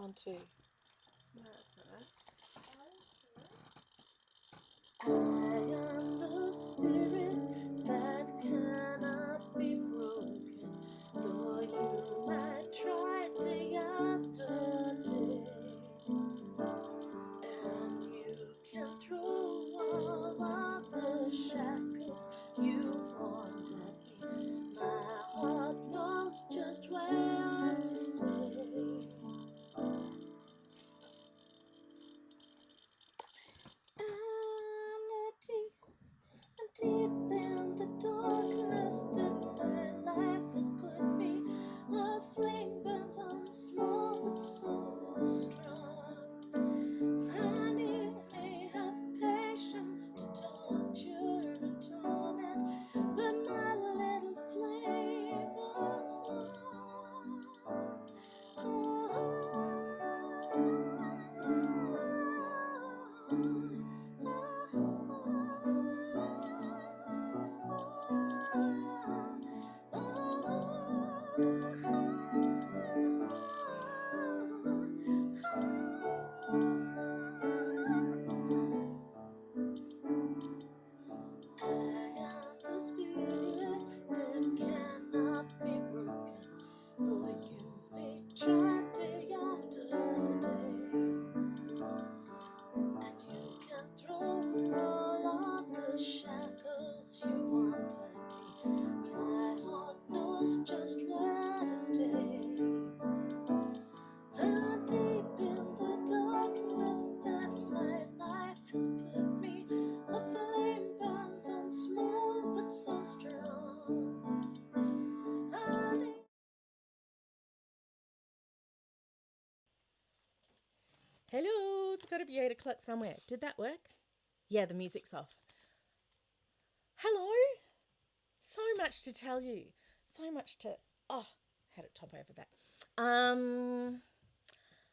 1, 2. No, that's not right. I am the spirit that cannot be broken, though you might try day after day. And you can throw all of the shackles you want at me. My heart knows just where to stay. And deep in the darkness that my life has put me, a flame burns on small but so strong. I need may have patience to torture and torment, but my little flame burns long. I am the spirit that cannot be broken, though you may try day after day. And you can throw all of the shackles you want at me. My heart knows just where to stay. And deep in the darkness that my life has put me, a flame burns on small but so strong. And Hello, it's got to be 8 o'clock somewhere. Did that work? Yeah, the music's off. Hello. So much to tell you. So much to... Oh, had it top over that.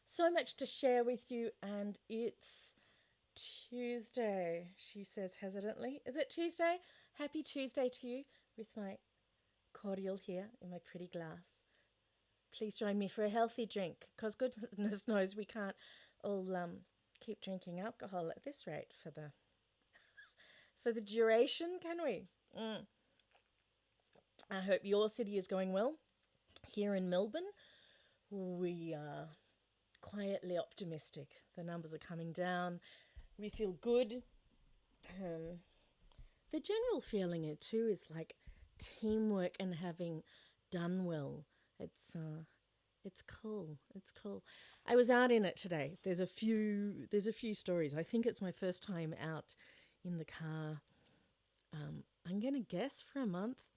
So much to share with you, and it's Tuesday, she says hesitantly. Is it Tuesday? Happy Tuesday to you with my cordial here in my pretty glass. Please join me for a healthy drink, because goodness knows we can't all keep drinking alcohol at this rate for the duration, can we? I hope your city is going well. Here in Melbourne, we are quietly optimistic. The numbers are coming down. We feel good. The general feeling too is like teamwork and having done well. It's cool. It's cool. I was out in it today. There's a few stories. I think it's my first time out in the car. I'm gonna guess for a month,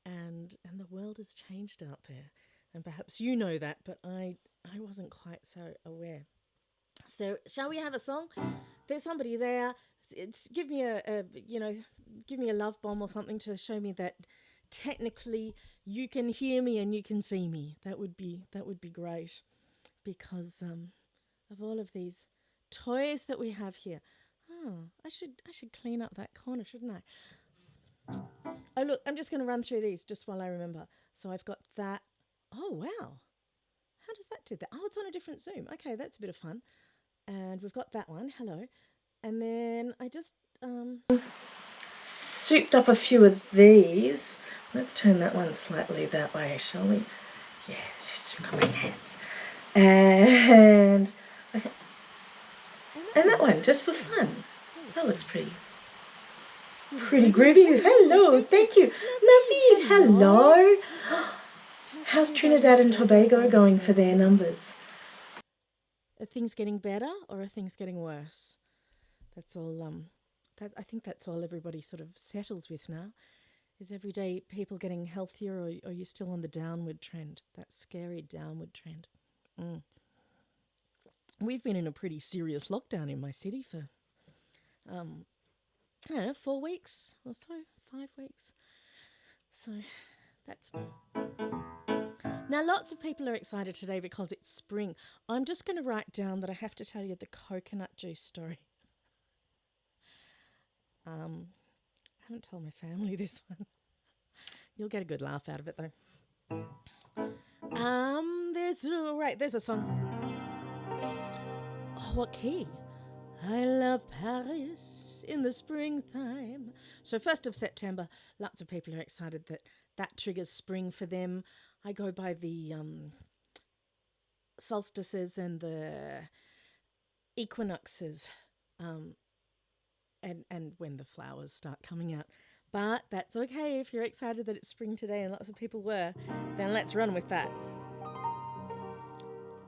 and the world has changed out there. And perhaps you know that, but I wasn't quite so aware. So shall we have a song? There's somebody there. Give me a love bomb or something to show me that technically you can hear me and you can see me. That would be great, because of all of these toys that we have here. Oh, I should clean up that corner, shouldn't I? Oh look, I'm just going to run through these just while I remember. So I've got that. Oh wow, how does that do that? Oh, it's on a different Zoom. Okay, that's a bit of fun. And we've got that one. Hello. And then I just souped up a few of these. Let's turn that one slightly that way, shall we? Yeah, she's got my hands. And that one, just for fun. That looks pretty groovy. Hello, thank you. Naveed, hello. How's Trinidad and Tobago going for their numbers? Are things getting better or are things getting worse? That's all. I think that's all everybody sort of settles with now. Is every day people getting healthier, or are you still on the downward trend? That scary downward trend. We've been in a pretty serious lockdown in my city for, I don't know, 4 weeks or so, 5 weeks. So that's... Now, lots of people are excited today because it's spring. I'm just going to write down that I have to tell you the coconut juice story. I haven't told my family this one. You'll get a good laugh out of it, though. There's a song. what key? I love Paris in the springtime. So 1st of September, lots of people are excited that that triggers spring for them. I go by the solstices and the equinoxes, and when the flowers start coming out. But that's okay if you're excited that it's spring today, and lots of people were. Then let's run with that.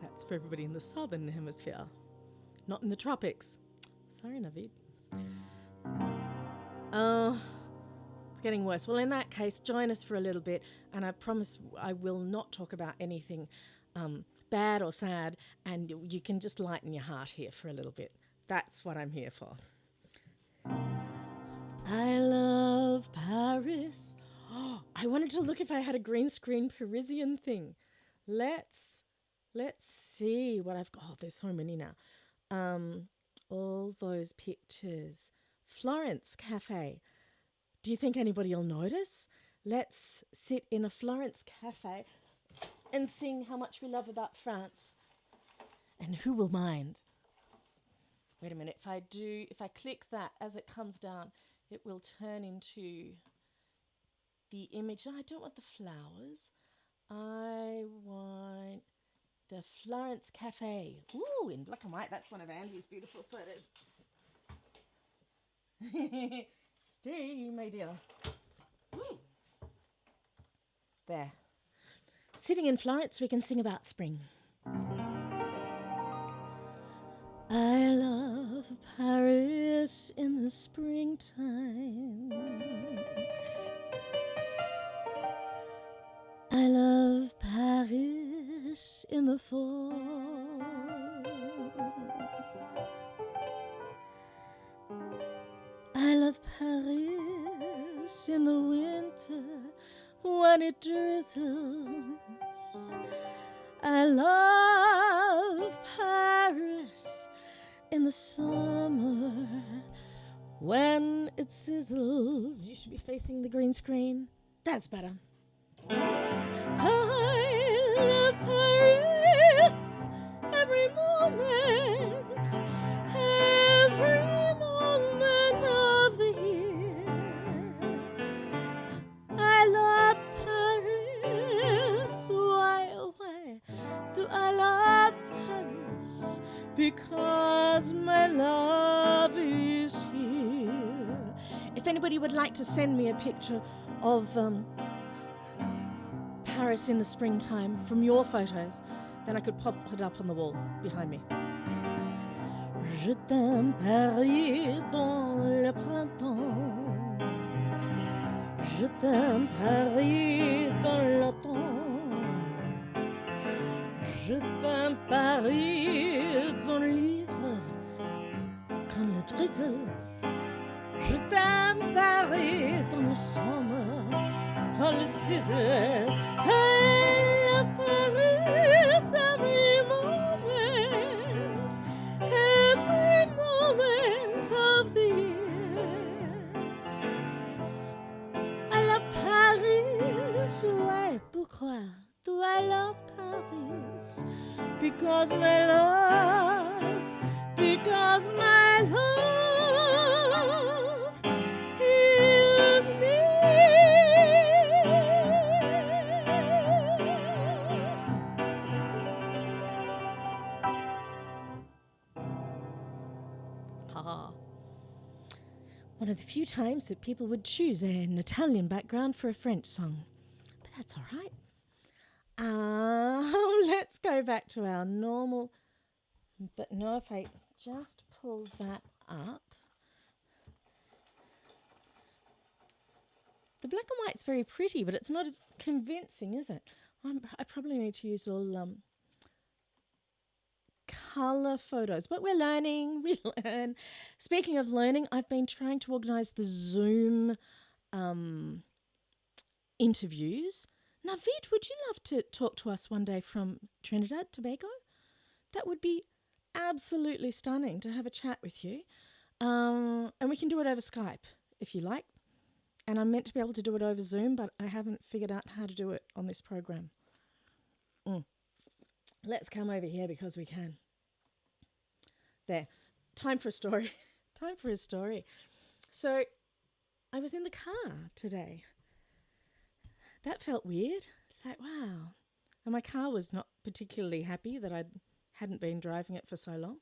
That's for everybody in the southern hemisphere, not in the tropics. Sorry, Navid. Oh, it's getting worse. Well, in that case, join us for a little bit, and I promise I will not talk about anything bad or sad, and you can just lighten your heart here for a little bit. That's what I'm here for. I love Paris. Oh, I wanted to look if I had a green screen Parisian thing. Let's see what I've got. Oh, there's so many now. All those pictures. Florence Cafe. Do you think anybody will notice? Let's sit in a Florence Cafe and sing how much we love about France. And who will mind? Wait a minute. If I click that as it comes down, it will turn into the image. No, I don't want the flowers. I want the Florence Cafe. Ooh, in black and white. That's one of Andy's beautiful photos. Stay, my dear. Ooh. There. Sitting in Florence, we can sing about spring. I love Paris in the springtime. I love Paris in the fall. I love Paris in the winter when it drizzles. I love Paris in the summer when it sizzles. You should be facing the green screen. That's better. I love Paris every moment of the year. I love Paris. Why do I love Paris? Because my love is here. If anybody would like to send me a picture of Paris in the springtime from your photos, then I could pop it up on the wall behind me. Je t'aime Paris dans le printemps. Je t'aime Paris dans l'automne. Je t'aime Paris dans le livre quand le drizzle. Je t'aime Paris dans le summer quand le sizzle. I love Paris every moment of the year. I love Paris. Why, pourquoi do I love Paris? Because my love is near. Ha. One of the few times that people would choose an Italian background for a French song. But that's all right. Let's go back to our normal. But no, if I just pull that up. The black and white's very pretty, but it's not as convincing, is it? I probably need to use all colour photos, but we're learning. We learn. Speaking of learning, I've been trying to organise the Zoom interviews. Navid, would you love to talk to us one day from Trinidad, Tobago? That would be absolutely stunning to have a chat with you. And we can do it over Skype if you like. And I'm meant to be able to do it over Zoom, but I haven't figured out how to do it on this program. Let's come over here because we can. There. Time for a story. Time for a story. So I was in the car today. That felt weird. It's like, wow. And my car was not particularly happy that I hadn't been driving it for so long.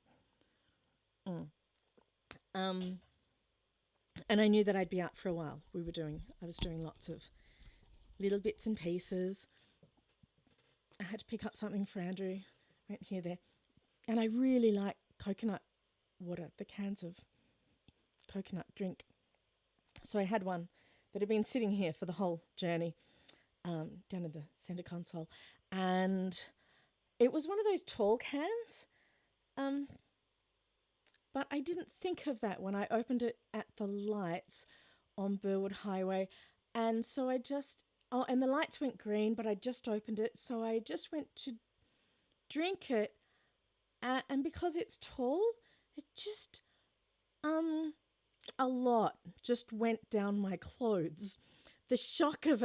And I knew that I'd be out for a while. I was doing lots of little bits and pieces. I had to pick up something for Andrew. Went here, there. And I really like coconut water, the cans of coconut drink. So I had one that had been sitting here for the whole journey, down in the centre console. And it was one of those tall cans. But I didn't think of that when I opened it at the lights on Burwood Highway. And so and the lights went green, but I just opened it. So I just went to drink it. And because it's tall, it just, a lot just went down my clothes. The shock of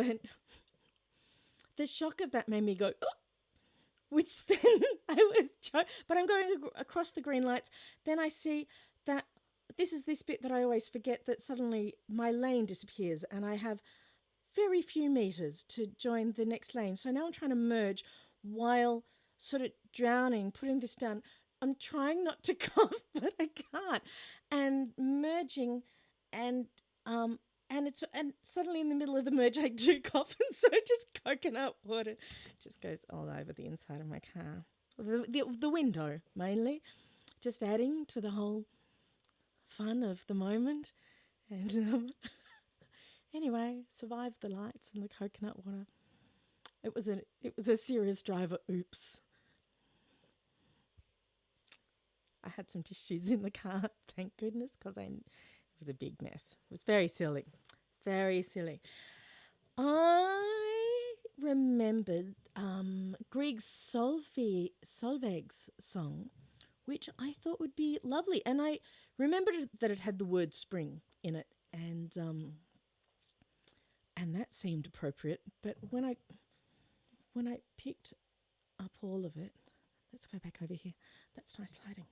that made me go, oh! Which then but I'm going across the green lights. Then I see that this bit that I always forget, that suddenly my lane disappears and I have very few meters to join the next lane. So now I'm trying to merge while sort of drowning, putting this down. I'm trying not to cough, but I can't. And merging, and suddenly in the middle of the merge I do cough, and so just coconut water just goes all over the inside of my car. The window mainly, just adding to the whole fun of the moment. And anyway, survived the lights and the coconut water. It was a serious driver oops. I had some tissues in the car, thank goodness, because it was a big mess. It was very silly. It's very silly. I remembered Grieg's Solveig's song, which I thought would be lovely. And I remembered that it had the word spring in it. And that seemed appropriate. But when I picked up all of it, let's go back over here. That's nice lighting.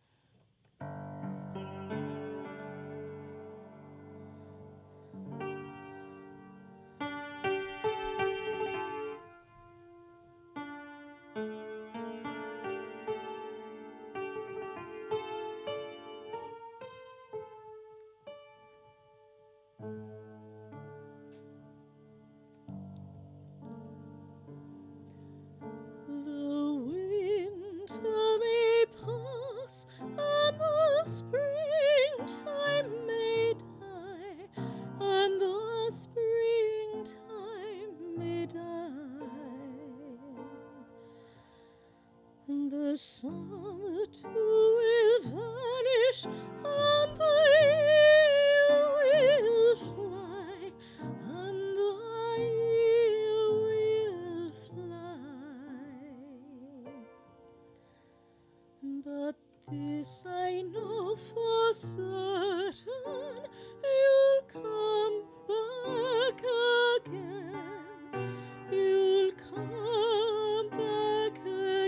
The summer too will vanish, and the year will fly, and the year will fly. But this I know for certain, you'll come back again. You'll come back again.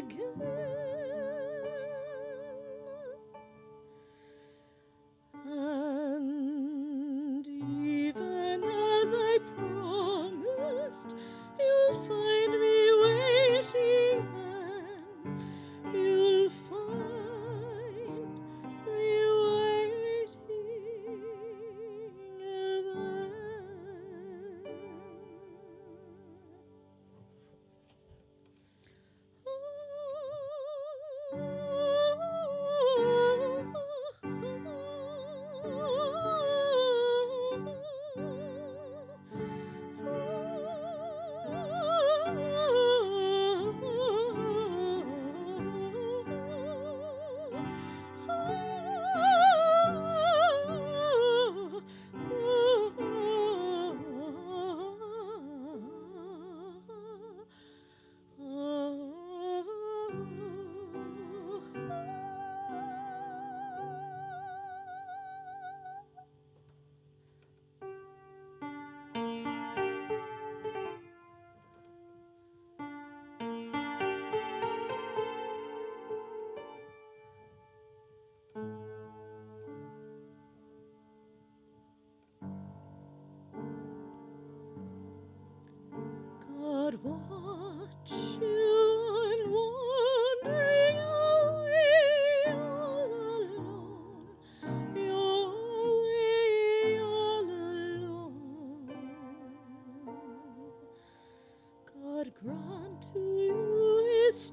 And even as I promised, you'll find me waiting then. You'll find me waiting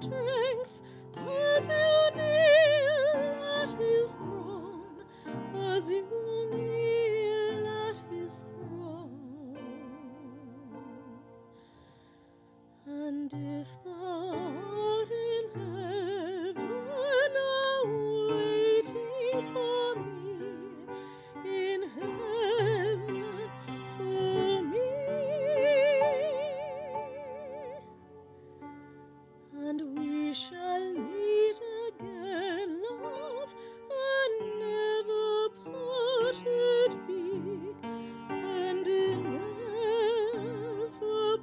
strength as you kneel at his throne, as you kneel at his throne. And if thou art in heaven awaiting for me, in heaven for me, and we shall meet again, love, and never parted be, and never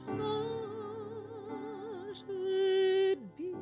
parted be.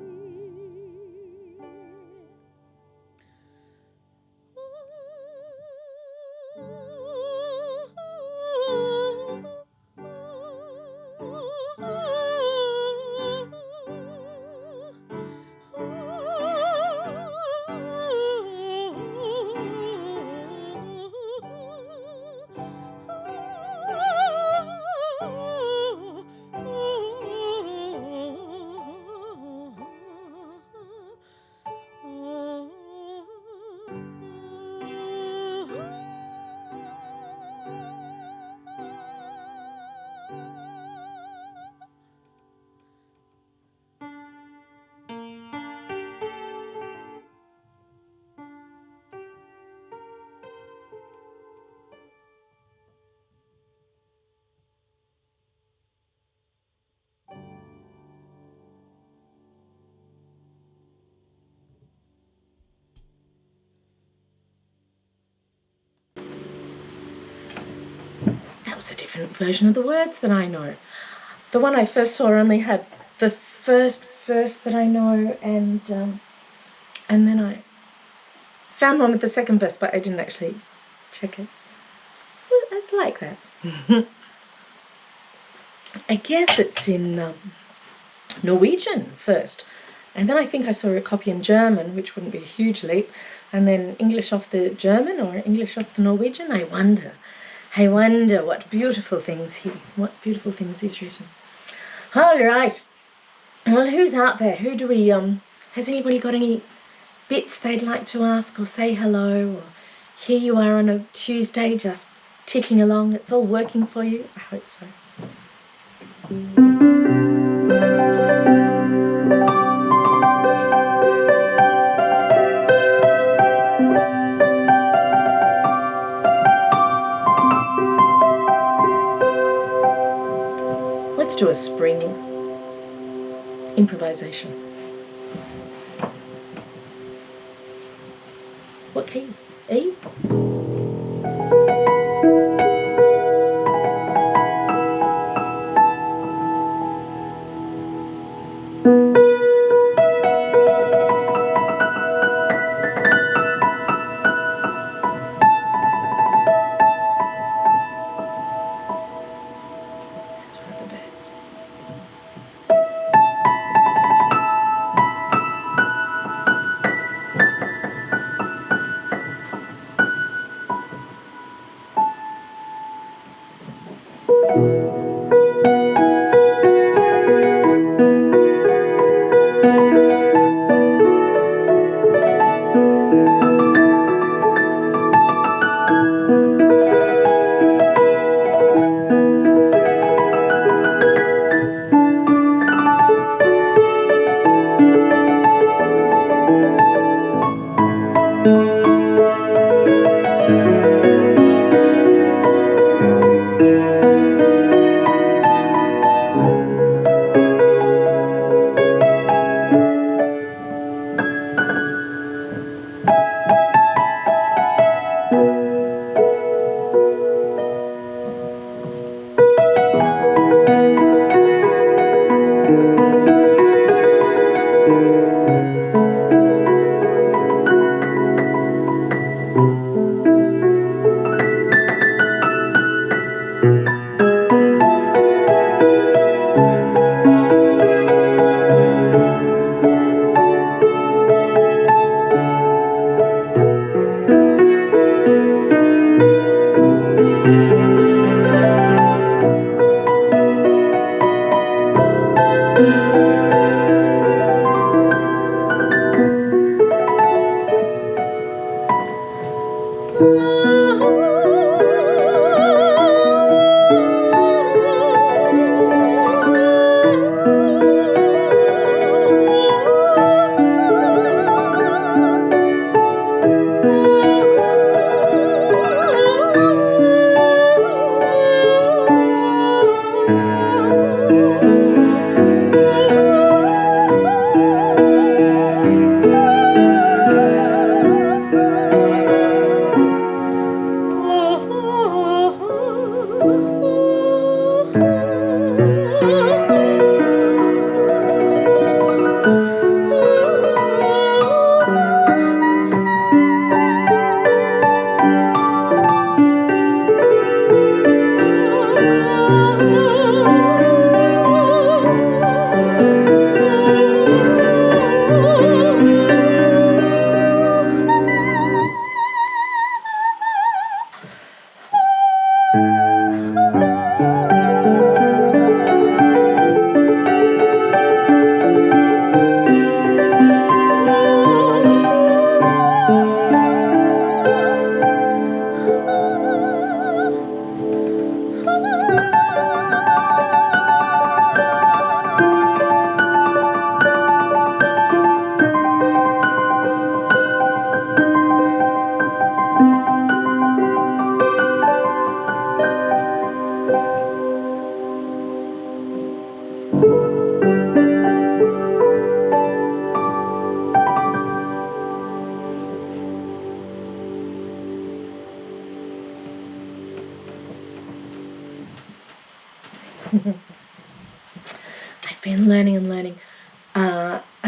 That was a different version of the words that I know. The one I first saw only had the first verse that I know, and then I found one with the second verse, but I didn't actually check it. It's like that. I guess it's in Norwegian first, and then I think I saw a copy in German, which wouldn't be a huge leap, and then English off the German or English off the Norwegian. I wonder what beautiful things he's written. All right. Well, who's out there? Who do we has anybody got any bits they'd like to ask or say hello? Or here you are on a Tuesday, just ticking along. It's all working for you. I hope so. Let's do a spring improvisation. What key? E? That's one of the birds.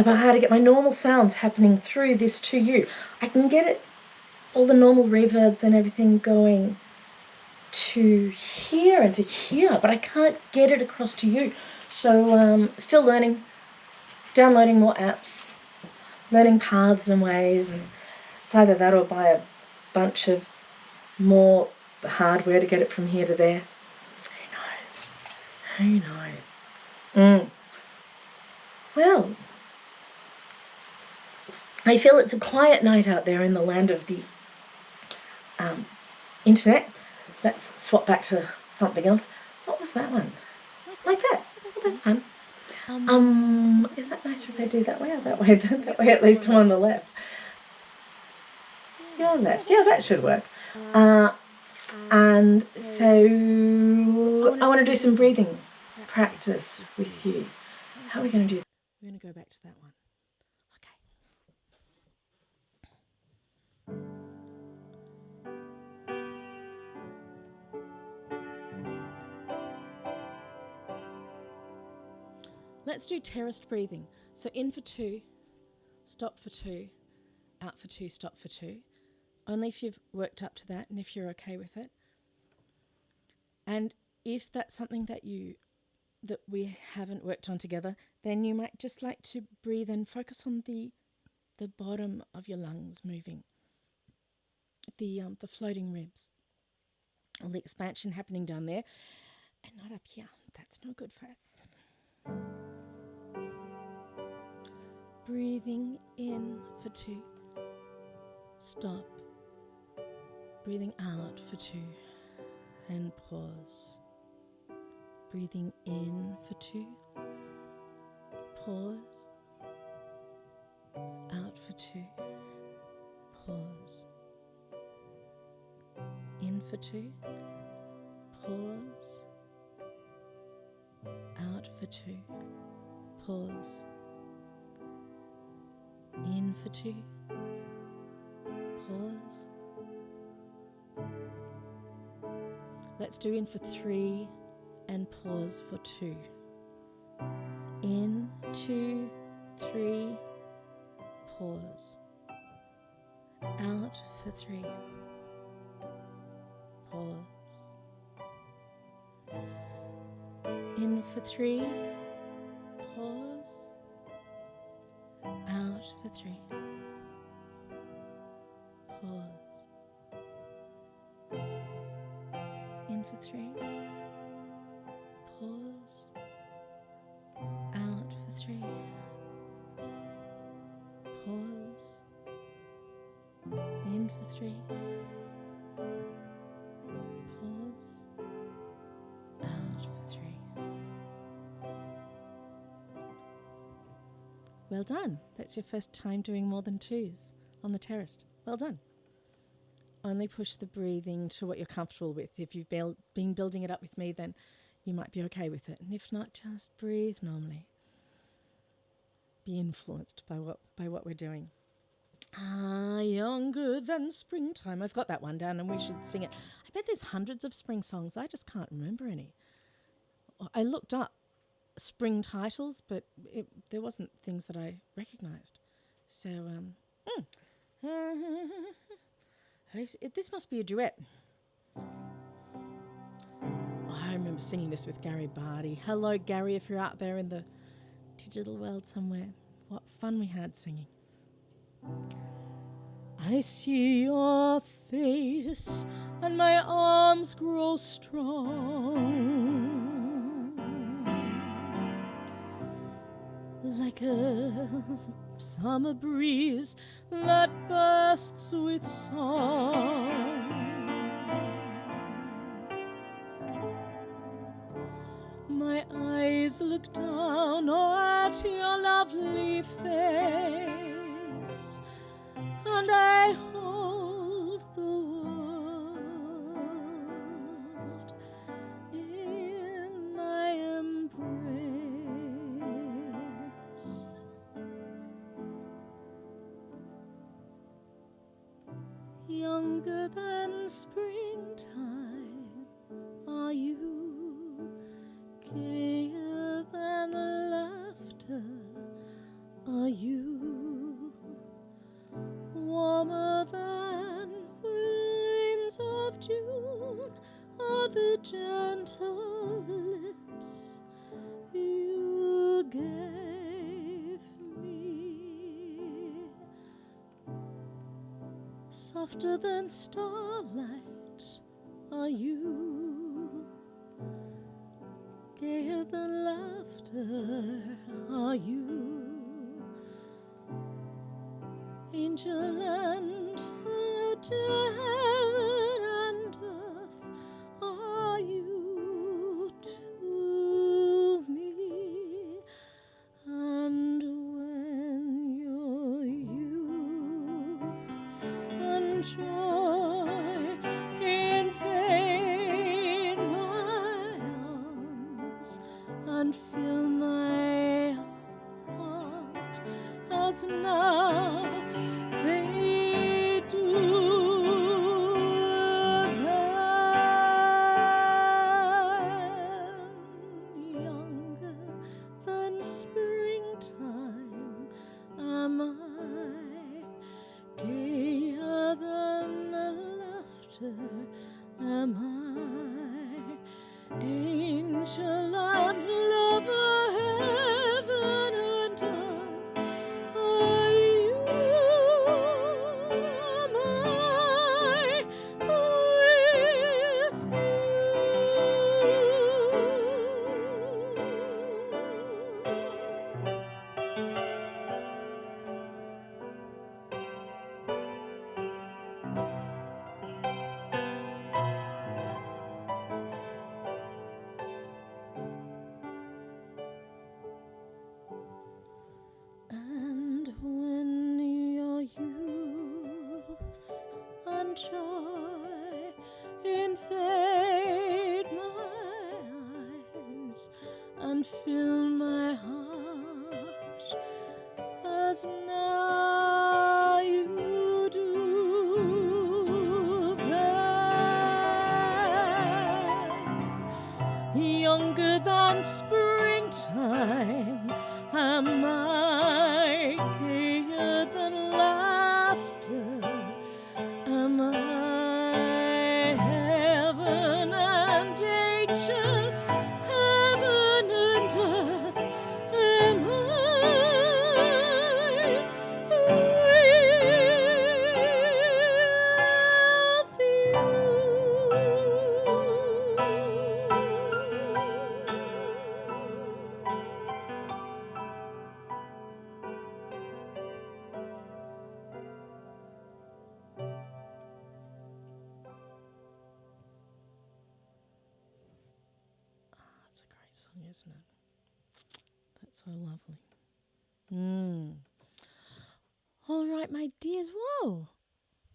about how to get my normal sounds happening through this to you. I can get it, all the normal reverbs and everything going to here and to here, but I can't get it across to you. So still learning, downloading more apps, learning paths and ways, and it's either that or buy a bunch of more hardware to get it from here to there. Who knows? Well, I feel it's a quiet night out there in the land of the internet. Let's swap back to something else. What was that one? Like that. That's fun. Is that nicer if I do that way or that way? That way at least I'm on the left. You're on left. Yeah, that should work. And so I want to do some breathing practice with you. How are we going to do that? We're going to go back to that one. Let's do terraced breathing. So in for 2, stop for 2, out for 2, stop for 2. Only if you've worked up to that and if you're okay with it. And if that's something that we haven't worked on together, then you might just like to breathe and focus on the bottom of your lungs moving, the floating ribs, all the expansion happening down there, and not up here. That's no good for us. Breathing in for 2, stop. Breathing out for 2 and pause. Breathing in for 2, pause. Out for 2, pause. In for 2, pause. Out for 2, pause. In for 2, pause. Let's do in for 3 and pause for 2. In, 2, 3, pause. Out for 3, pause. In for 3, pause. Out for 3, pause. In for 3, pause. Out for 3, pause. In for 3, pause. Out for 3. Well done. That's your first time doing more than 2s on the terrace. Well done. Only push the breathing to what you're comfortable with. If you've been building it up with me, then you might be okay with it. And if not, just breathe normally. Be influenced by what we're doing. Younger than springtime. I've got that one down and we should sing it. I bet there's hundreds of spring songs. I just can't remember any. I looked up spring titles, but there wasn't things that I recognised. So, this must be a duet. I remember singing this with Gary Barty. Hello, Gary, if you're out there in the digital world somewhere. What fun we had singing. I see your face and my arms grow strong, like a summer breeze that bursts with song. My eyes look down at your lovely face, and I hold the world in my embrace. Younger than springtime are you, gayer than laughter are you, warmer than winds of June are the gentle lips you gave me, softer than starlight are you, gayer than laughter are you, angel and heaven and earth are you to me, and when your youth and joy invade my arms and fill my heart as now they do, then younger than springtime am I, gayer than laughter am I, angel and lover, heaven and earth are you, am I with And when your youth and joy invade my eyes and fill my heart as now you do, then younger than springtime am I, gayer than laughter am I, heaven and angel, heaven and earth am I with That's a great song, isn't it? That's so lovely. All right, my dears. Whoa,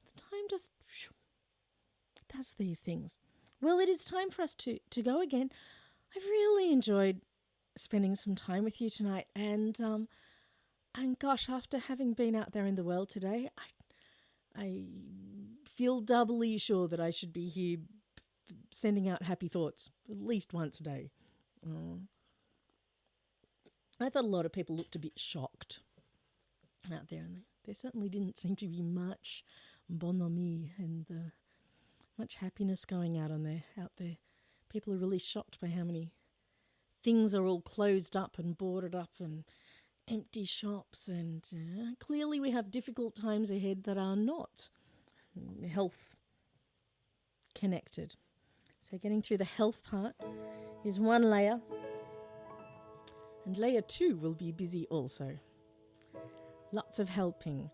the time just does these things. Well, it is time for us to go again. I've really enjoyed spending some time with you tonight, and gosh, after having been out there in the world today, I feel doubly sure that I should be here sending out happy thoughts at least once a day. I thought a lot of people looked a bit shocked out there, and there certainly didn't seem to be much bonhomie and much happiness going out there. People are really shocked by how many things are all closed up and boarded up and empty shops, and clearly we have difficult times ahead that are not health connected. So getting through the health part is one layer, and layer 2 will be busy also. Lots of helping.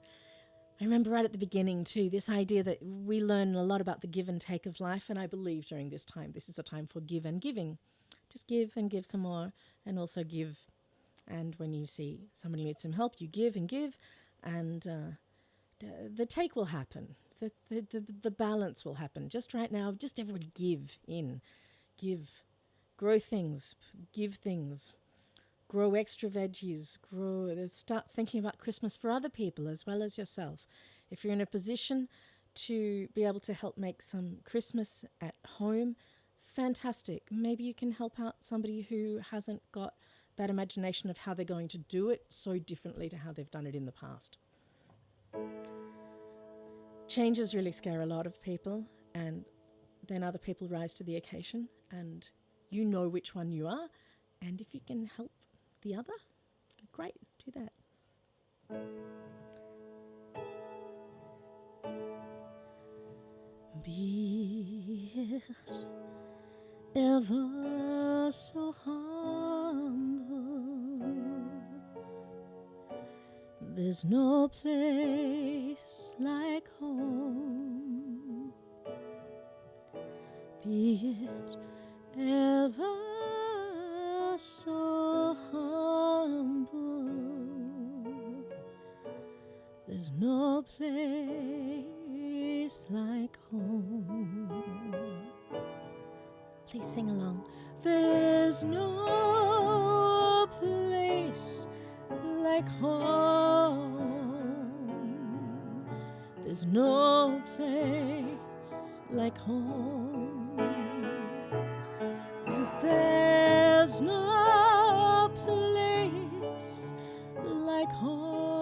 I remember right at the beginning too, this idea that we learn a lot about the give and take of life, and I believe during this time, this is a time for give and giving. Just give and give some more, and also give. And when you see somebody needs some help, you give and give, and the take will happen. The balance will happen. Just right now, just everybody give in. Give. Grow things. Give things. Grow extra veggies. Start thinking about Christmas for other people as well as yourself. If you're in a position to be able to help make some Christmas at home, fantastic. Maybe you can help out somebody who hasn't got that imagination of how they're going to do it so differently to how they've done it in the past. Changes really scare a lot of people, and then other people rise to the occasion, and you know which one you are, and if you can help the other, great, do that. Be it ever so humble, there's no place like home. Be it ever so humble, there's no place like home. Please sing along. There's no place like home. There's no place like home. There's no place like home.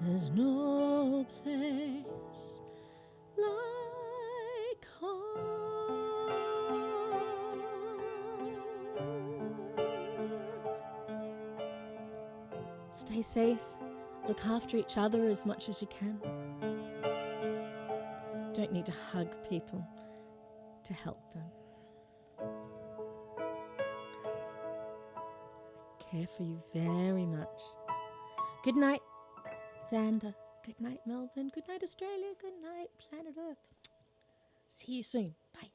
There's no place like home. Stay safe. Look after each other as much as you can. Don't need to hug people to help them. Care for you very much. Good night, Xander. Good night, Melbourne. Good night, Australia. Good night, planet Earth. See you soon. Bye.